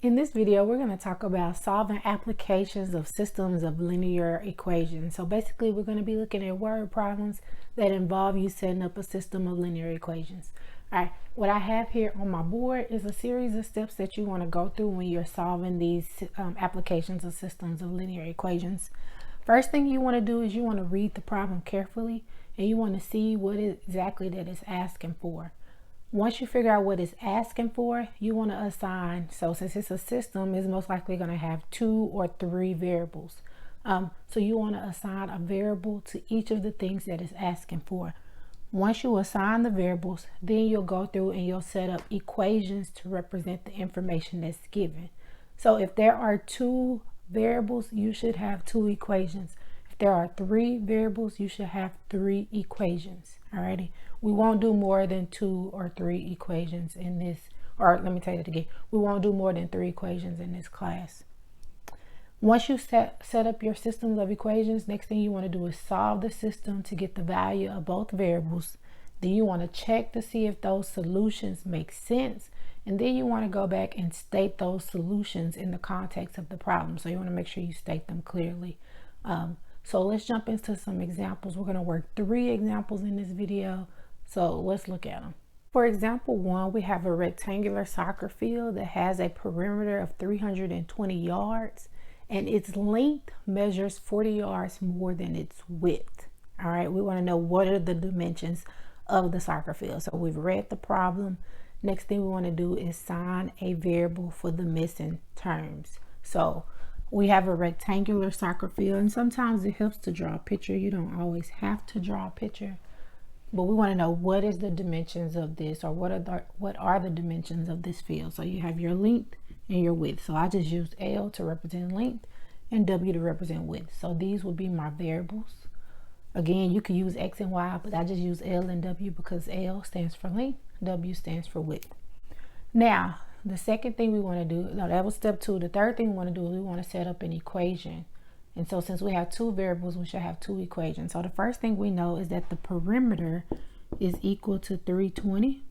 In this video, we're going to talk about solving applications of systems of linear equations. So basically, we're going to be looking at word problems that involve you setting up a system of linear equations. All right, what I have here on my board is a series of steps that you want to go through when you're solving these applications of systems of linear equations. First thing you want to do is you want to read the problem carefully and you want to see what exactly that it's asking for. Once you figure out what it's asking for, you want to assign. So since it's a system, it's most likely going to have 2 or 3 variables. So you want to assign a variable to each of the things that it's asking for. Once you assign the variables, then you'll go through and you'll set up equations to represent the information that's given. So if there are 2 variables, you should have 2 equations. If there are 3 variables, you should have 3 equations. Alrighty. We won't do more than 2 or 3 equations in this, or let me tell you that again. We won't do more than 3 equations in this class. Once you set up your systems of equations, next thing you want to do is solve the system to get the value of both variables. Then you want to check to see if those solutions make sense. And then you want to go back and state those solutions in the context of the problem. So you want to make sure you state them clearly. So let's jump into some examples. We're going to work 3 examples in this video. So let's look at them. For example 1, we have a rectangular soccer field that has a perimeter of 320 yards and its length measures 40 yards more than its width. All right, we want to know what are the dimensions of the soccer field. So we've read the problem. Next thing we want to do is assign a variable for the missing terms. So we have a rectangular soccer field, and sometimes it helps to draw a picture. You don't always have to draw a picture. But we want to know what is the dimensions of this, or what are the dimensions of this field. So you have your length and your width. So I just used L to represent length and W to represent width. So these will be my variables. Again, you could use X and Y, but I just use L and W because L stands for length, W stands for width. Now, the second thing we want to do, no, that was step 2. The third thing we want to do is we want to set up an equation. And so since we have 2 variables, we should have 2 equations. So the first thing we know is that the perimeter is equal to 320.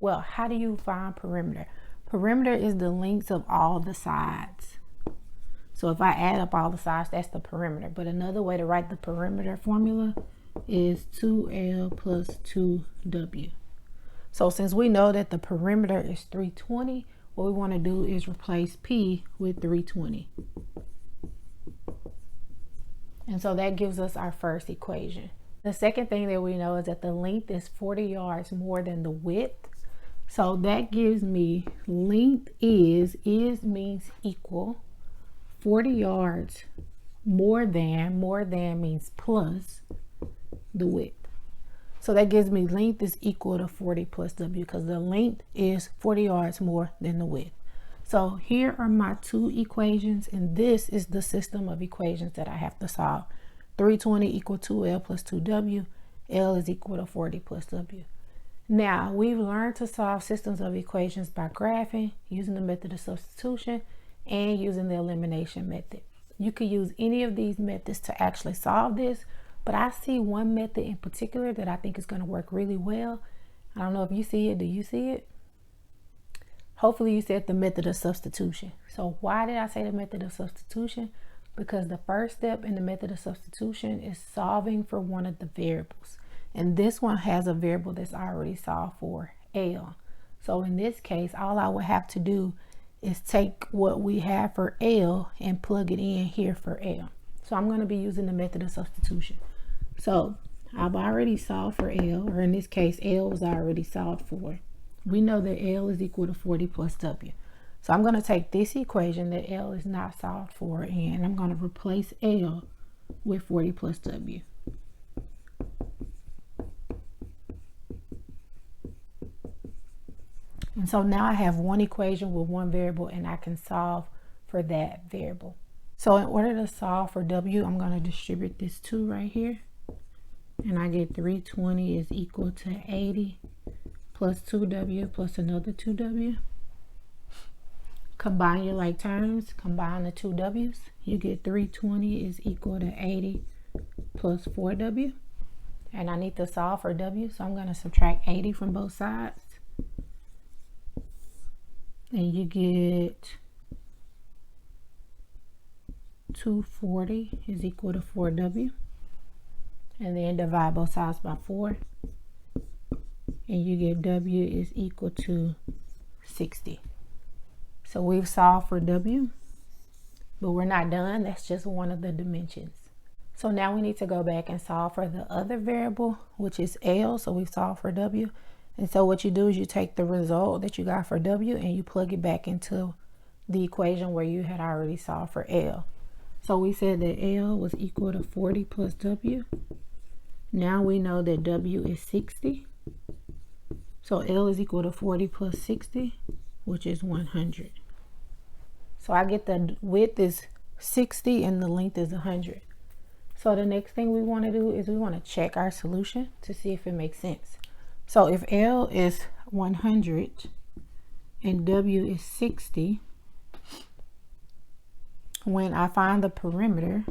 Well, how do you find perimeter? Perimeter is the lengths of all the sides. So if I add up all the sides, that's the perimeter. But another way to write the perimeter formula is 2L plus 2W. So since we know that the perimeter is 320, what we want to do is replace P with 320. And so that gives us our first equation. The second thing that we know is that the length is 40 yards more than the width. So that gives me length is means equal, 40 yards more than means plus the width. So that gives me length is equal to 40 plus W because the length is 40 yards more than the width. So here are my 2 equations, and this is the system of equations that I have to solve. 320 equal 2L plus 2W. L is equal to 40 plus W. Now, we've learned to solve systems of equations by graphing, using the method of substitution, and using the elimination method. You could use any of these methods to actually solve this, but I see one method in particular that I think is going to work really well. I don't know if you see it. Do you see it? Hopefully you said the method of substitution. So why did I say the method of substitution? Because the first step in the method of substitution is solving for one of the variables. And this one has a variable that's already solved for, L. So in this case, all I would have to do is take what we have for L and plug it in here for L. So I'm going to be using the method of substitution. So I've already solved for L, or in this case, L was already solved for. We know that L is equal to 40 plus W. So I'm going to take this equation that L is not solved for, and I'm going to replace L with 40 plus W. And so now I have one equation with one variable, and I can solve for that variable. So in order to solve for W, I'm going to distribute this 2 right here. And I get 320 is equal to 80 plus 2W plus another 2W. Combine your like terms, combine the 2 W's. You get 320 is equal to 80 plus 4W. And I need to solve for W, so I'm going to subtract 80 from both sides. and you get 240 is equal to 4W, and then divide both sides by 4, and you get W is equal to 60. So we've solved for W, but we're not done. That's just one of the dimensions. So now we need to go back and solve for the other variable, which is L. So we've solved for W. And so what you do is you take the result that you got for W and you plug it back into the equation where you had already solved for L. So we said that L was equal to 40 plus W. Now we know that W is 60. So L is equal to 40 plus 60, which is 100. So I get the width is 60 and the length is 100. So the next thing we want to do is we want to check our solution to see if it makes sense. So if L is 100 and W is 60, when I find the perimeter,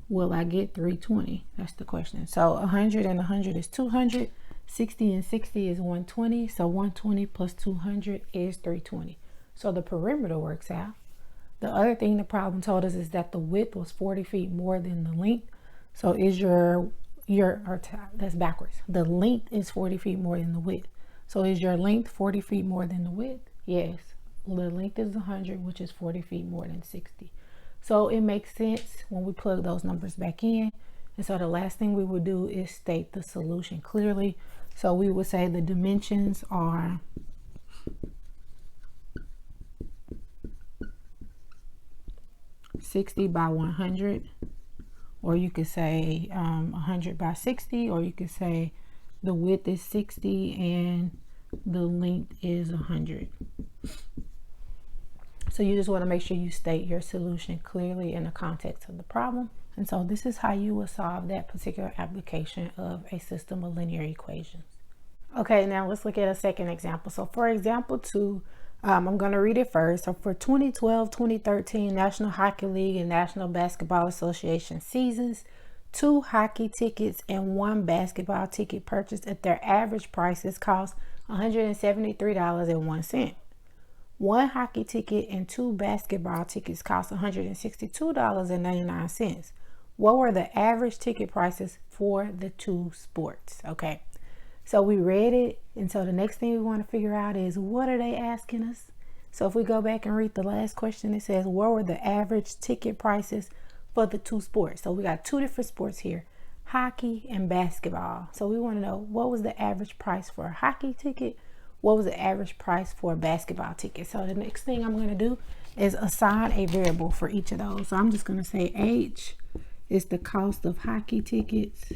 will I get 320? That's the question. So 100 and 100 is 200. 60 and 60 is 120. So 120 plus 200 is 320. So the perimeter works out. The other thing the problem told us is that the width was 40 feet more than the length. So is that's backwards. The length is 40 feet more than the width. So is your length 40 feet more than the width? Yes. The length is 100, which is 40 feet more than 60. So it makes sense when we plug those numbers back in. And so the last thing we would do is state the solution clearly. So we would say the dimensions are 60 by 100, or you could say 100 by 60, or you could say the width is 60 and the length is 100. So you just want to make sure you state your solution clearly in the context of the problem. And so this is how you will solve that particular application of a system of linear equations. Okay, now let's look at a second example. So for example 2, I'm going to read it first. So for 2012-2013 National Hockey League and National Basketball Association seasons, 2 hockey tickets and 1 basketball ticket purchased at their average prices cost $173.01. 1 hockey ticket and 2 basketball tickets cost $162.99. What were the average ticket prices for the 2 sports? Okay, so we read it, and so the next thing we want to figure out is, what are they asking us? So if we go back and read the last question, it says, what were the average ticket prices for the 2 sports? So we got 2 different sports here, hockey and basketball. So we want to know, what was the average price for a hockey ticket? What was the average price for a basketball ticket? So the next thing I'm going to do is assign a variable for each of those. So I'm just going to say H is the cost of hockey tickets.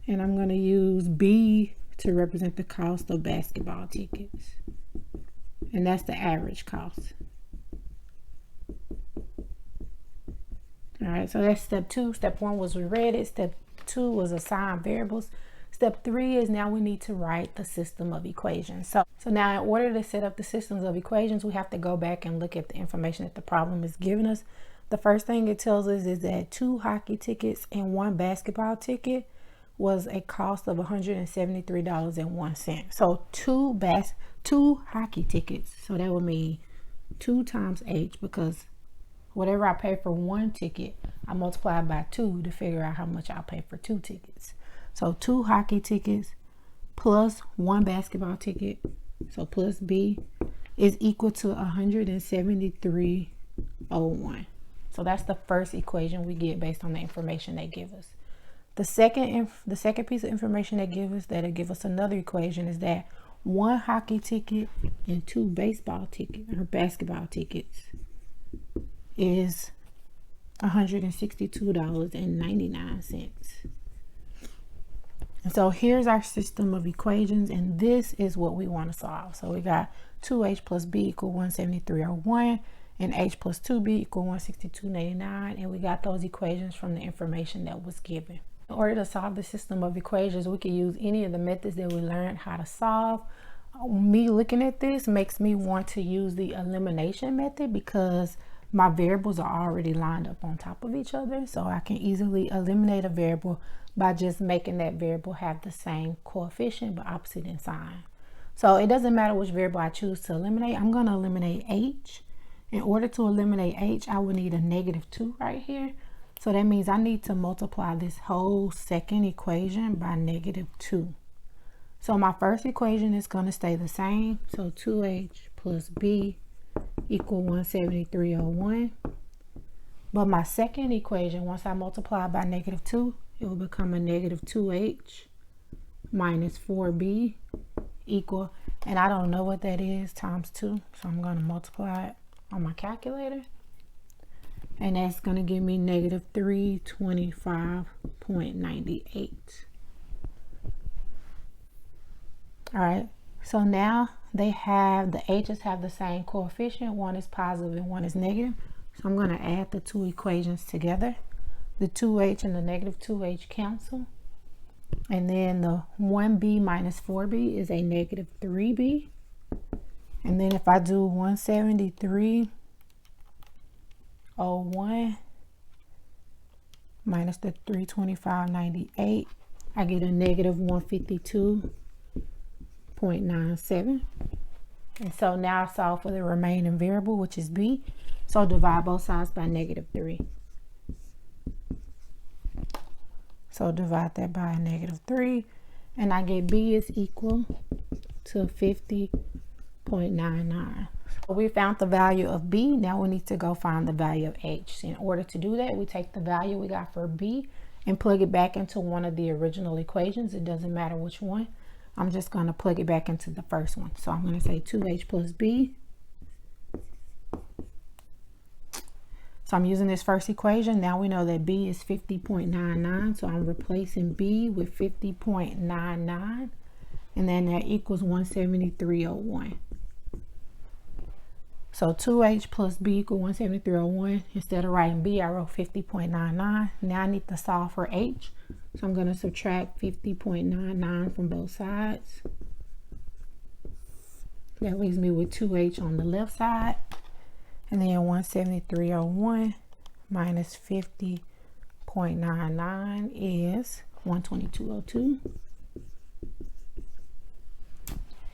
And I'm going to use B to represent the cost of basketball tickets. And that's the average cost. All right, so that's step 2. Step 1 was we read it. Step 2 was assign variables. Step 3 is now we need to write the system of equations. So now in order to set up the systems of equations, we have to go back and look at the information that the problem is giving us. The first thing it tells us is that 2 hockey tickets and 1 basketball ticket was a cost of $173.01. So 2 hockey tickets. So that would mean 2 times H, because whatever I pay for 1 ticket, I multiply by 2 to figure out how much I'll pay for 2 tickets. So 2 hockey tickets plus 1 basketball ticket, so plus B, is equal to $173.01. So that's the first equation we get based on the information they give us. The second piece of information they give us, that'll give us another equation, is that 1 hockey ticket and 2 baseball ticket or basketball tickets is $162.99. And so here's our system of equations, and this is what we want to solve. So we got 2H plus B equal 173.01 and H plus 2B equal 162.89, and we got those equations from the information that was given. In order to solve the system of equations, we can use any of the methods that we learned how to solve. Me looking at this makes me want to use the elimination method, because my variables are already lined up on top of each other, so I can easily eliminate a variable by just making that variable have the same coefficient but opposite in sign. So it doesn't matter which variable I choose to eliminate. I'm going to eliminate h. In order to eliminate h, I would need a -2 right here. So that means I need to multiply this whole second equation by -2. So my first equation is going to stay the same. So 2h plus b equal 173.01. But my second equation, once I multiply by -2, it will become a -2h minus 4b equal, and I don't know what that is, times 2. So I'm going to multiply it on my calculator. And that's going to give me -325.98. All right, so now the h's have the same coefficient. One is positive and one is negative. So I'm going to add the two equations together. The 2h and the -2h cancel. And then the 1b minus 4b is a -3b. And then if I do 173.01 minus the 325.98, I get a -152.97. And so now I solve for the remaining variable, which is b. So divide both sides by -3. So divide that by a -3, and I get b is equal to 50.99. So we found the value of b. Now we need to go find the value of h. In order to do that, we take the value we got for b and plug it back into one of the original equations. It doesn't matter which one. I'm just going to plug it back into the first one. So I'm going to say 2h plus b. So I'm using this first equation. Now we know that b is 50.99. So I'm replacing b with 50.99. And then that equals 173.01. So 2h plus b equal 173.01. Instead of writing b, I wrote 50.99. Now I need to solve for h. So I'm going to subtract 50.99 from both sides. That leaves me with 2h on the left side. And then 173.01 minus 50.99 is 122.02.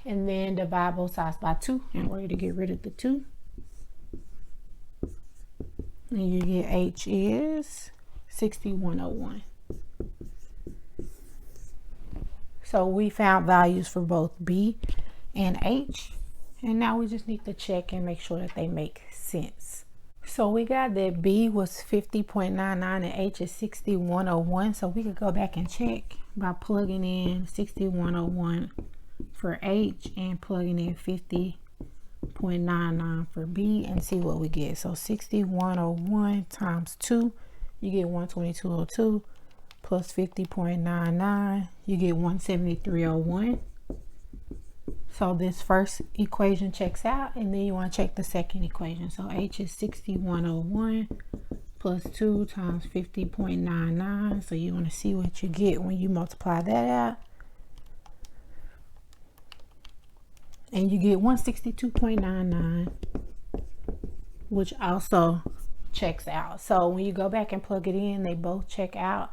And then divide both sides by 2 in order to get rid of the 2. And you get h is 61.01. So we found values for both b and h. And now we just need to check and make sure that they make sense. So we got that b was 50.99 and h is 61.01. So we could go back and check by plugging in 61.01 for h and plugging in 50.99 for b and see what we get. So 61.01 times 2, you get 122.02 plus 50.99, you get 173.01. So this first equation checks out, and then you want to check the second equation. So h is 61.01 plus 2 times 50.99. So you want to see what you get when you multiply that out. And you get 162.99, which also checks out. So when you go back and plug it in, they both check out.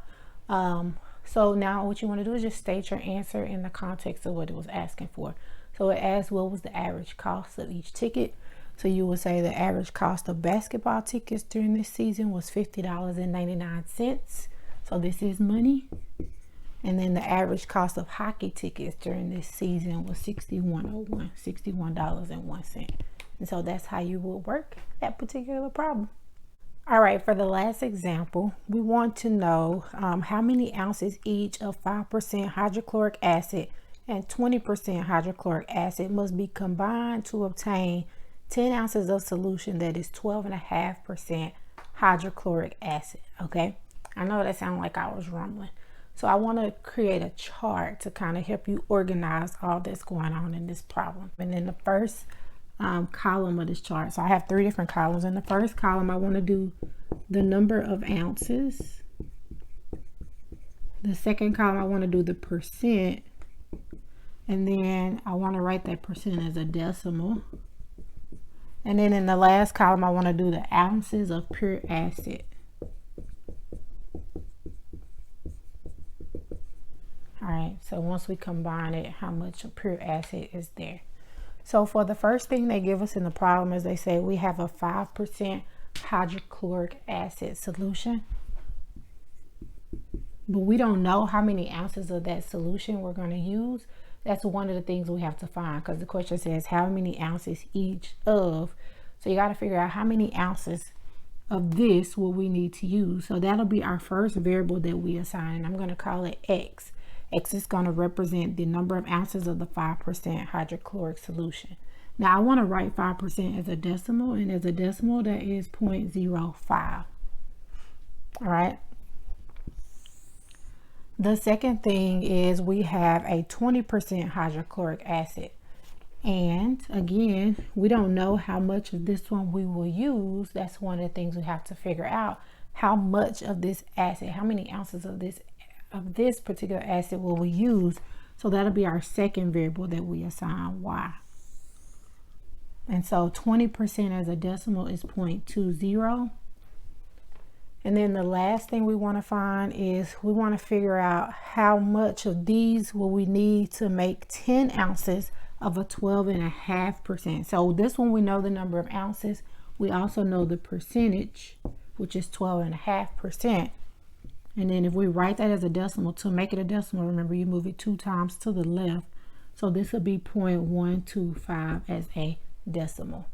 So now what you want to do is just state your answer in the context of what it was asking for. So it asks what was the average cost of each ticket. So you would say the average cost of basketball tickets during this season was $50.99. So this is money. And then the average cost of hockey tickets during this season was $61.01. And so that's how you will work that particular problem. All right, for the last example, we want to know how many ounces each of 5% hydrochloric acid and 20% hydrochloric acid must be combined to obtain 10 ounces of solution that is 12.5% hydrochloric acid. Okay, I know that sounded like I was rumbling. So I want to create a chart to kind of help you organize all that's going on in this problem. And in the first column of this chart, so I have 3 different columns. In the first column, I want to do the number of ounces. The second column, I want to do the percent. And then I want to write that percent as a decimal. And then in the last column, I want to do the ounces of pure acid. All right, so once we combine it, how much of pure acid is there? So for the first thing they give us in the problem is they say we have a 5% hydrochloric acid solution. But we don't know how many ounces of that solution we're going to use. That's one of the things we have to find, because the question says how many ounces each of. So you got to figure out how many ounces of this will we need to use. So that'll be our first variable that we assign. I'm going to call it X. X is going to represent the number of ounces of the 5% hydrochloric solution. Now I want to write 5% as a decimal, and as a decimal that is 0.05. All right. The second thing is we have a 20% hydrochloric acid. And again, we don't know how much of this one we will use. That's one of the things we have to figure out. How much of this acid, how many ounces of this particular acid will we use? So that'll be our second variable that we assign Y. And so 20% as a decimal is 0.20. And then the last thing we want to find is we want to figure out how much of these will we need to make 10 ounces of a 12.5%. So this one we know the number of ounces. We also know the percentage, which is 12.5%. And then if we write that as a decimal, to make it a decimal, remember you move it 2 times to the left. So this will be 0.125 as a decimal.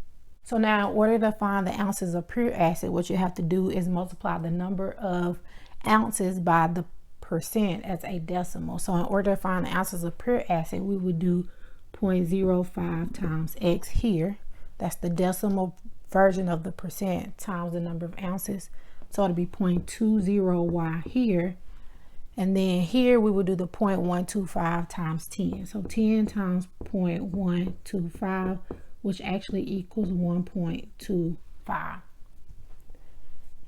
So now in order to find the ounces of pure acid, what you have to do is multiply the number of ounces by the percent as a decimal. So in order to find the ounces of pure acid, we would do 0.05 times X here. That's the decimal version of the percent times the number of ounces. So it'll be 0.20Y here. And then here we would do the 0.125 times 10. So 10 times 0.125, which actually equals 1.25.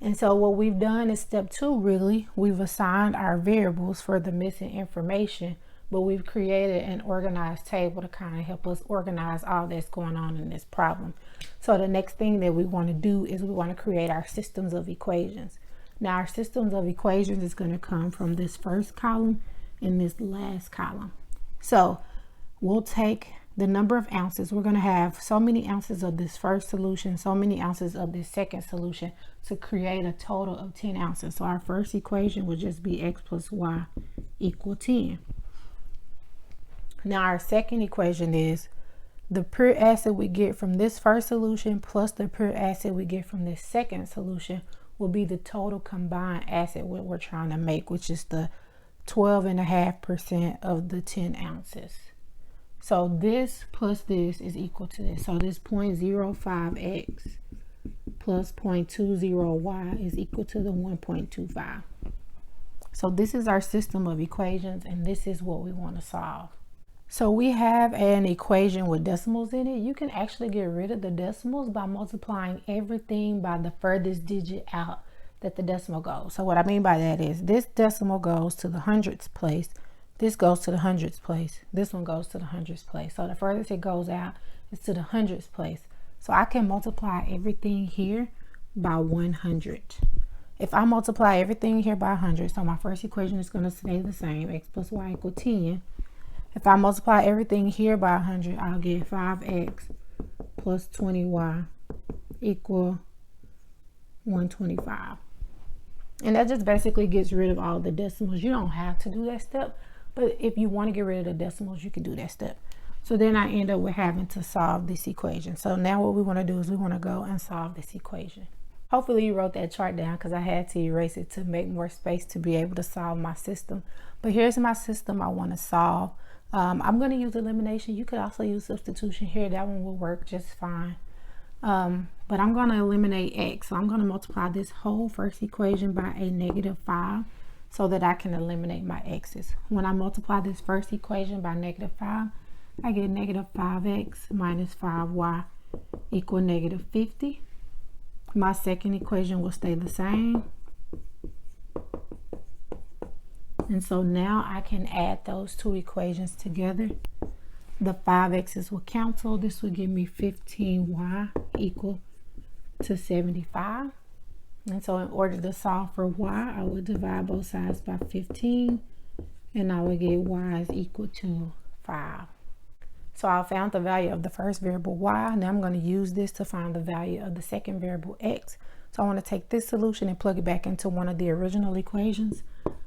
And so what we've done is step 2, really, we've assigned our variables for the missing information, but we've created an organized table to kind of help us organize all that's going on in this problem. So the next thing that we want to do is we want to create our systems of equations. Now our systems of equations is going to come from this first column and this last column. So we'll take the number of ounces. We're going to have so many ounces of this first solution, so many ounces of this second solution to create a total of 10 ounces. So our first equation would just be X plus Y equal 10. Now our second equation is the pure acid we get from this first solution plus the pure acid we get from this second solution will be the total combined acid what we're trying to make, which is the 12.5% of the 10 ounces. So this plus this is equal to this. So this 0.05x plus 0.20y is equal to the 1.25. So this is our system of equations, and this is what we want to solve. So we have an equation with decimals in it. You can actually get rid of the decimals by multiplying everything by the furthest digit out that the decimal goes. So what I mean by that is this decimal goes to the hundredths place. This goes to the hundredths place. This one goes to the hundredths place. So the furthest it goes out is to the hundredths place. So I can multiply everything here by 100. If I multiply everything here by 100, so my first equation is going to stay the same, x plus y equal 10. If I multiply everything here by 100, I'll get 5x plus 20y equal 125. And that just basically gets rid of all the decimals. You don't have to do that step, but if you want to get rid of the decimals, you can do that step. So then I end up with having to solve this equation. So now what we want to do is we want to go and solve this equation. Hopefully you wrote that chart down, because I had to erase it to make more space to be able to solve my system. But here's my system I want to solve. I'm going to use elimination. You could also use substitution here. That one will work just fine. But I'm going to eliminate x. So I'm going to multiply this whole first equation by a -5 so that I can eliminate my x's. When I multiply this first equation by -5, I get -5x minus 5y equal -50. My second equation will stay the same. And so now I can add those two equations together. the 5x's will cancel. This will give me 15y equal to 75. And so in order to solve for y, I would divide both sides by 15, and I would get y is equal to 5. So I found the value of the first variable y. Now I'm going to use this to find the value of the second variable x. So I want to take this solution and plug it back into one of the original equations.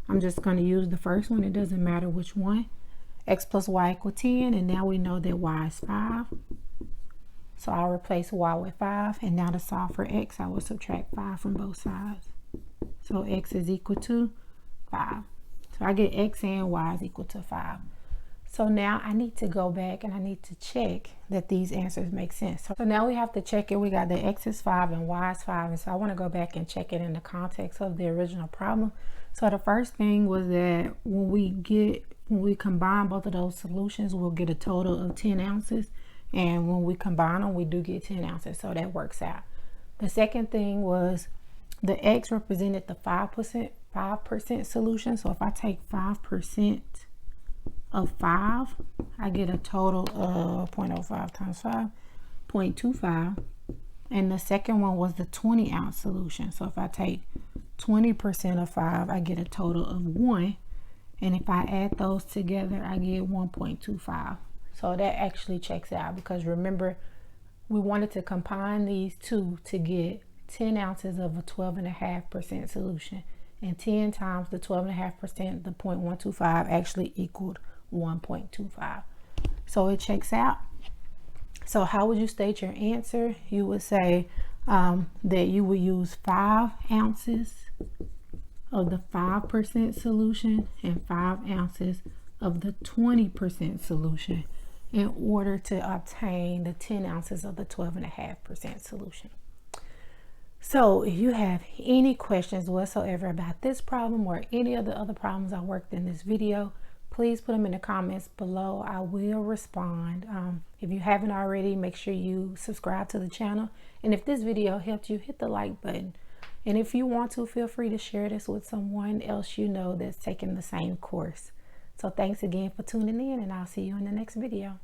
I'm just going to use the first one. It doesn't matter which one. X plus y equal 10, and now we know that y is 5. So I'll replace y with 5, and now to solve for x, I will subtract 5 from both sides. So x is equal to 5. So I get x and y is equal to 5. So now I need to go back and I need to check that these answers make sense. So now we have to check it. We got the x is 5 and y is 5. And so I want to go back and check it in the context of the original problem. So the first thing was that when we combine both of those solutions, we'll get a total of 10 ounces. And when we combine them, we do get 10 ounces. So that works out. The second thing was the x represented the 5% solution. So if I take 5% of 5, I get a total of 0.05 times 5, 0.25. And the second one was the 20 ounce solution. So if I take 20% of 5, I get a total of 1. And if I add those together, I get 1.25. So that actually checks out, because remember, we wanted to combine these two to get 10 ounces of a 12.5% solution. And 10 times the 12.5%, the 0.125 actually equaled 1.25. So it checks out. So how would you state your answer? You would say that you would use 5 ounces of the 5% solution and 5 ounces of the 20% solution in order to obtain the 10 ounces of the 12.5% solution. So if you have any questions whatsoever about this problem or any of the other problems I worked in this video, please put them in the comments below. I will respond. If you haven't already, make sure you subscribe to the channel. And if this video helped you, hit the like button. And if you want to, feel free to share this with someone else you know that's taking the same course. So thanks again for tuning in, and I'll see you in the next video.